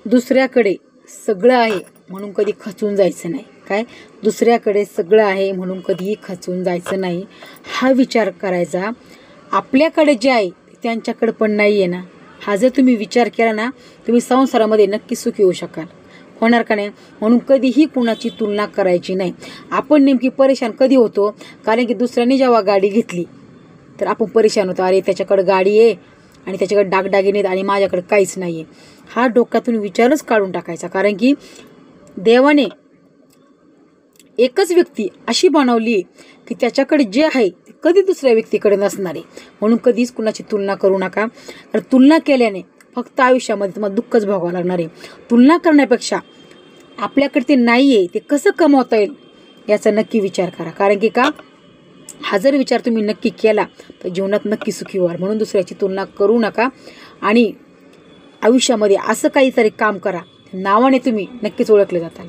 दुसऱ्याकडे सगळं आहे म्हणून कधी खचून जायचं नाही. काय? दुसऱ्याकडे सगळं आहे म्हणून कधीही खचून जायचं नाही. हा विचार करायचा. आपल्याकडे जे आहे त्यांच्याकडे पण नाही आहे ना, हा जर तुम्ही विचार केला ना, तुम्ही संसारामध्ये नक्की सुखी होऊ शकाल. होणार का नाही? म्हणून कधीही कुणाची तुलना करायची नाही. आपण नेमकी परेशान कधी होतो? कारण की दुसऱ्याने जेव्हा गाडी घेतली तर आपण परेशान होतो. अरे त्याच्याकडे गाडी आहे आणि त्याच्याकडे डागडागिने आहेत आणि माझ्याकडे काहीच नाही आहे. हा डोक्यातून विचारच काढून टाकायचा. कारण की देवाने एकच व्यक्ती अशी बनवली की त्याच्याकडे जे आहे ते कधी दुसऱ्या व्यक्तीकडे नसणार आहे. म्हणून कधीच कुणाची तुलना करू नका. तर तुलना केल्याने फक्त आयुष्यामध्ये तुम्हाला दुःखच भोगावं लागणार आहे. तुलना करण्यापेक्षा आपल्याकडे ते नाही आहे ते कसं कमवता येईल याचा नक्की विचार करा. कारण की हा जर विचार तुम्ही नक्की केला तर जीवनात नक्की सुखी व्हाल. म्हणून दुसऱ्याची तुलना करू नका आणि आयुष्यामध्ये असं काहीतरी काम करा, नावाने तुम्ही नक्कीच ओळखले जाताल.